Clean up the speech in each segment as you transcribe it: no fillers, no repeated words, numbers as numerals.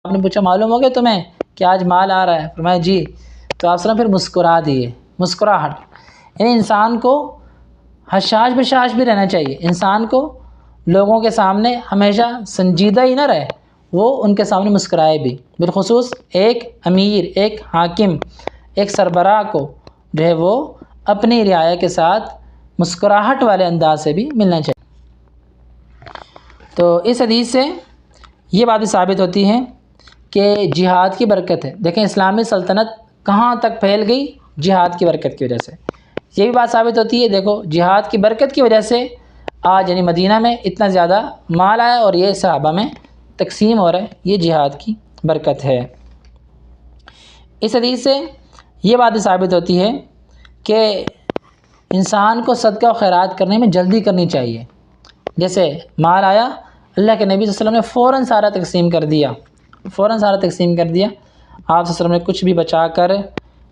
آپ نے پوچھا معلوم ہو گیا تمہیں کہ آج مال آ رہا ہے؟ فرمایا جی۔ تو آپ پھر مسکرا دیے، مسکراہٹ، یعنی انسان کو حشاش بشاش بھی رہنا چاہیے، انسان کو لوگوں کے سامنے ہمیشہ سنجیدہ ہی نہ رہے، وہ ان کے سامنے مسکرائے بھی، بالخصوص ایک امیر، ایک حاکم، ایک سربراہ کو جو ہے وہ اپنی رعایا کے ساتھ مسکراہٹ والے انداز سے بھی ملنا چاہیے۔ تو اس حدیث سے یہ بات ثابت ہوتی ہے کہ جہاد کی برکت ہے۔ دیکھیں اسلامی سلطنت کہاں تک پھیل گئی؟ جہاد کی برکت کی وجہ سے۔ یہ بھی بات ثابت ہوتی ہے، دیکھو جہاد کی برکت کی وجہ سے آج یعنی مدینہ میں اتنا زیادہ مال آیا اور یہ صحابہ میں تقسیم ہو رہا ہے، یہ جہاد کی برکت ہے۔ اس حدیث سے یہ بات ثابت ہوتی ہے کہ انسان کو صدقہ و خیرات کرنے میں جلدی کرنی چاہیے۔ جیسے مال آیا، اللہ کے نبی صلی اللہ علیہ وسلم نے فوراً سارا تقسیم کر دیا، فوراً سارا تقسیم کر دیا۔ آپ صلی اللہ علیہ وسلم نے کچھ بھی بچا کر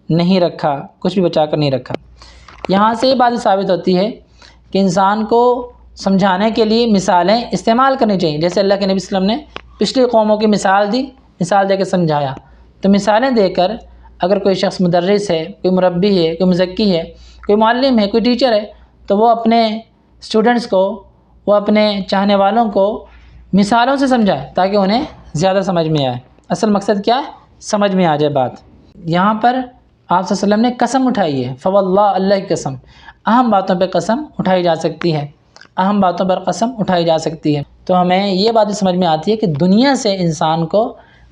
نہیں رکھا، کچھ بھی بچا کر نہیں رکھا۔ یہاں سے یہ بات ثابت ہوتی ہے کہ انسان کو سمجھانے کے لیے مثالیں استعمال کرنی چاہیے۔ جیسے اللہ کے نبی صلی اللہ علیہ وسلم نے پچھلی قوموں کی مثال دی، مثال دے کے سمجھایا، تو مثالیں دے کر اگر کوئی شخص مدرس ہے، کوئی مربی ہے، کوئی مزکی ہے، کوئی معلم ہے، کوئی ٹیچر ہے، تو وہ اپنے اسٹوڈنٹس کو، وہ اپنے چاہنے والوں کو مثالوں سے سمجھائے تاکہ انہیں زیادہ سمجھ میں آئے۔ اصل مقصد کیا ہے؟ سمجھ میں آ جائے بات۔ یہاں پر آپ صلی اللہ علیہ وسلم نے قسم اٹھائی ہے، فواللہ، اللہ کی قسم، اہم باتوں پہ قسم اٹھائی جا سکتی ہے، اہم باتوں پر قسم اٹھائی جا سکتی ہے۔ تو ہمیں یہ بات سمجھ میں آتی ہے کہ دنیا سے انسان کو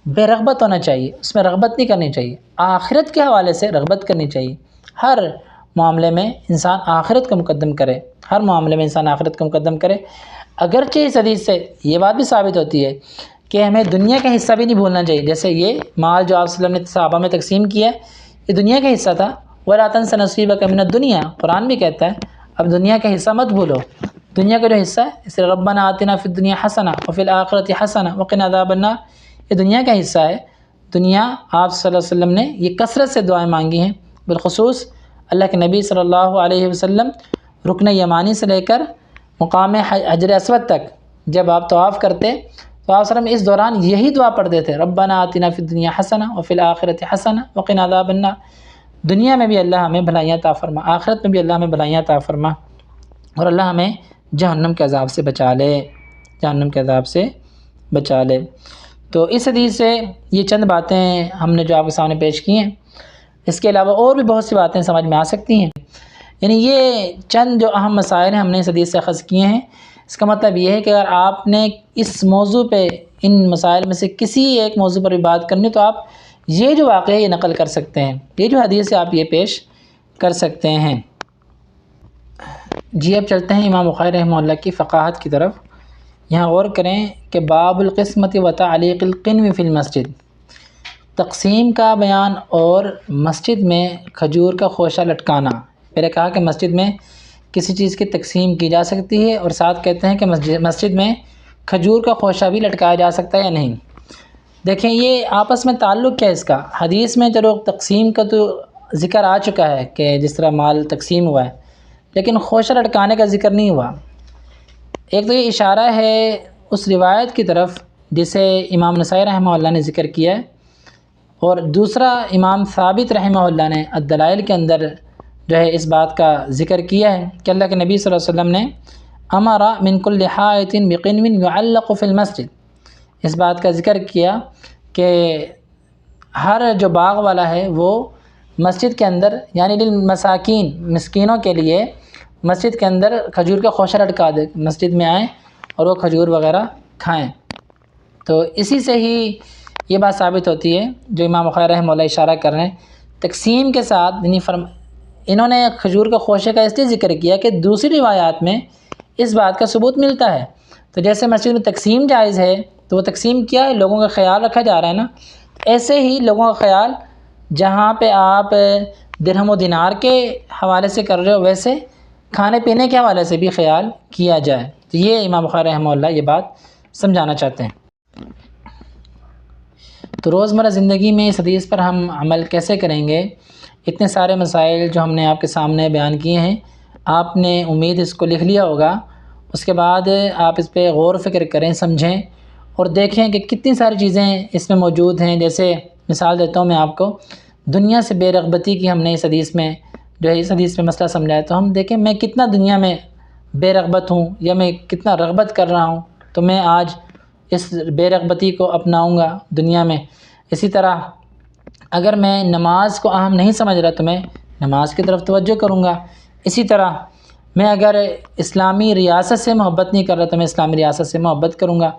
بے رغبت ہونا چاہیے، اس میں رغبت نہیں کرنی چاہیے، آخرت کے حوالے سے رغبت کرنی چاہیے۔ ہر معاملے میں انسان آخرت کو مقدم کرے، ہر معاملے میں انسان آخرت کو مقدم کرے۔ اگرچہ اس حدیث سے یہ بات بھی ثابت ہوتی ہے کہ ہمیں دنیا کا حصہ بھی نہیں بھولنا چاہیے۔ جیسے یہ مال جو آپ صلی اللہ علیہ وسلم نے صحابہ میں تقسیم کیا ہے، یہ دنیا کا حصہ تھا۔ وَلَا تَنْسَ نَصِيبَكَ مِنَ الدُّنْيَا، قرآن بھی کہتا ہے اب دنیا کا حصہ مت بھولو، دنیا کا جو حصہ ہے، اس لیے ربنا آتنا فی الدنیا حسنہ وفی الآخرۃ حسنہ وقنا عذاب النار، یہ دنیا کا حصہ ہے۔ دنیا آپ صلی اللہ علیہ وسلم نے یہ کثرت سے دعائیں مانگی ہیں، بالخصوص اللہ کے نبی صلی اللہ علیہ وسلم رکن یمانی سے لے کر مقام حجر اسود تک جب آپ طواف کرتے تو آپ صلی اللہ علیہ وسلم اس دوران یہی دعا پڑھتے تھے، ربنا آتنا فی الدنیا حسنہ وفی الآخرۃ حسنہ وقنا عذاب النار۔ دنیا میں بھی اللہ ہمیں بھلائیاں عطا فرما، آخرت میں بھی اللہ ہمیں بھلائیاں عطا فرما، اور اللہ ہمیں جہنم کے عذاب سے بچا لے، جہنم کے عذاب سے بچا لے۔ تو اس حدیث سے یہ چند باتیں ہم نے جو آپ کے سامنے پیش کی ہیں، اس کے علاوہ اور بھی بہت سی باتیں سمجھ میں آ سکتی ہیں۔ یعنی یہ چند جو اہم مسائل ہیں ہم نے اس حدیث سے اخذ کیے ہیں۔ اس کا مطلب یہ ہے کہ اگر آپ نے اس موضوع پہ، ان مسائل میں سے کسی ایک موضوع پر بھی بات کرنی تو آپ یہ جو واقعہ ہے یہ نقل کر سکتے ہیں، یہ جو حدیث ہے آپ یہ پیش کر سکتے ہیں۔ جی اب چلتے ہیں امام بخاری رحمہ اللہ کی فقاہت کی طرف۔ یہاں غور کریں کہ باب القسمت و تعلیق القنو فی المسجد، تقسیم کا بیان اور مسجد میں کھجور کا خوشہ لٹکانا۔ پہلے کہا کہ مسجد میں کسی چیز کی تقسیم کی جا سکتی ہے، اور ساتھ کہتے ہیں کہ مسجد میں کھجور کا خوشہ بھی لٹکایا جا سکتا ہے یا نہیں۔ دیکھیں یہ آپس میں تعلق کیا ہے اس کا؟ حدیث میں چلو تقسیم کا تو ذکر آ چکا ہے کہ جس طرح مال تقسیم ہوا ہے، لیکن خوشہ لٹکانے کا ذکر نہیں ہوا۔ ایک تو یہ اشارہ ہے اس روایت کی طرف جسے امام نسائی رحمہ اللہ نے ذکر کیا ہے، اور دوسرا امام ثابت رحمہ اللہ نے الدلائل کے اندر جو ہے اس بات کا ذکر کیا ہے کہ اللہ کے نبی صلی اللہ علیہ وسلم نے امر من کل حائط بقنو یعلق فی المسجد، اس بات کا ذکر کیا کہ ہر جو باغ والا ہے وہ مسجد کے اندر یعنی للمساکین، مسکینوں کے لیے مسجد کے اندر کھجور کا خوشہ لٹکا دے، مسجد میں آئیں اور وہ کھجور وغیرہ کھائیں۔ تو اسی سے ہی یہ بات ثابت ہوتی ہے جو امام بخاری رحمہ اللہ اشارہ کر رہے ہیں، تقسیم کے ساتھ یعنی انہوں نے کھجور کا خوشے کا اس لیے ذکر کیا کہ دوسری روایات میں اس بات کا ثبوت ملتا ہے۔ تو جیسے مسجد میں تقسیم جائز ہے تو وہ تقسیم کیا ہے؟ لوگوں کا خیال رکھا جا رہا ہے نا، ایسے ہی لوگوں کا خیال جہاں پہ آپ درہم و دینار کے حوالے سے کر رہے ہو، ویسے کھانے پینے کے حوالے سے بھی خیال کیا جائے۔ تو یہ امام بخاری رحمہ اللہ یہ بات سمجھانا چاہتے ہیں۔ تو روزمرہ زندگی میں اس حدیث پر ہم عمل کیسے کریں گے؟ اتنے سارے مسائل جو ہم نے آپ کے سامنے بیان کیے ہیں، آپ نے امید اس کو لکھ لیا ہوگا، اس کے بعد آپ اس پہ غور و فکر کریں، سمجھیں، اور دیکھیں کہ کتنی ساری چیزیں اس میں موجود ہیں. جیسے مثال دیتا ہوں میں آپ کو، دنیا سے بے رغبتی کی ہم نے اس حدیث میں جو ہے اس حدیث میں مسئلہ سمجھایا. تو ہم دیکھیں میں کتنا دنیا میں بے رغبت ہوں یا میں کتنا رغبت کر رہا ہوں، تو میں آج اس بے رغبتی کو اپناؤں گا دنیا میں. اسی طرح اگر میں نماز کو اہم نہیں سمجھ رہا تو میں نماز کی طرف توجہ کروں گا. اسی طرح میں اگر اسلامی ریاست سے محبت نہیں کر رہا تو میں اسلامی ریاست سے محبت کروں گا.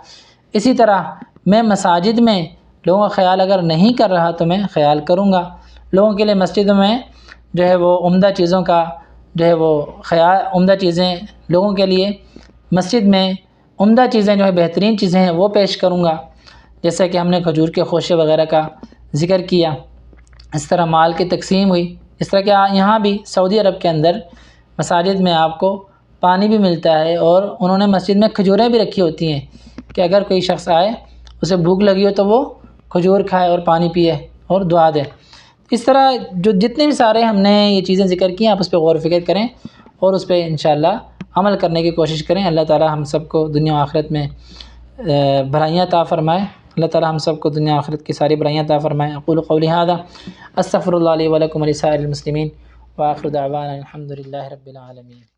اسی طرح میں مساجد میں لوگوں کا خیال اگر نہیں کر رہا تو میں خیال کروں گا. لوگوں کے لیے مسجد میں جو ہے وہ عمدہ چیزوں کا جو ہے وہ خیال، عمدہ چیزیں لوگوں کے لیے مسجد میں عمدہ چیزیں جو ہے بہترین چیزیں ہیں وہ پیش کروں گا. جیسا کہ ہم نے کھجور کے خوشے وغیرہ کا ذکر کیا. اس طرح مال کی تقسیم ہوئی. اس طرح کہ یہاں بھی سعودی عرب کے اندر مساجد میں آپ کو پانی بھی ملتا ہے، اور انہوں نے مسجد میں کھجوریں بھی رکھی ہوتی ہیں کہ اگر کوئی شخص آئے اسے بھوک لگی ہو تو وہ کھجور کھائے اور پانی پیے اور دعا دے. اس طرح جو جتنے بھی سارے ہم نے یہ چیزیں ذکر کی ہیں آپ اس پہ غور و فکر کریں اور اس پہ انشاءاللہ عمل کرنے کی کوشش کریں. اللہ تعالی ہم سب کو دنیا و آخرت میں بھلائیاں عطا فرمائے. اللہ تعالی ہم سب کو دنیا و آخرت کی ساری بھلائیاں عطا فرمائے. اقول قولی ھذا استغفر اللہ لی و لکم و لسائر المسلمین وآخر دعوانا الحمد للہ رب العالمین.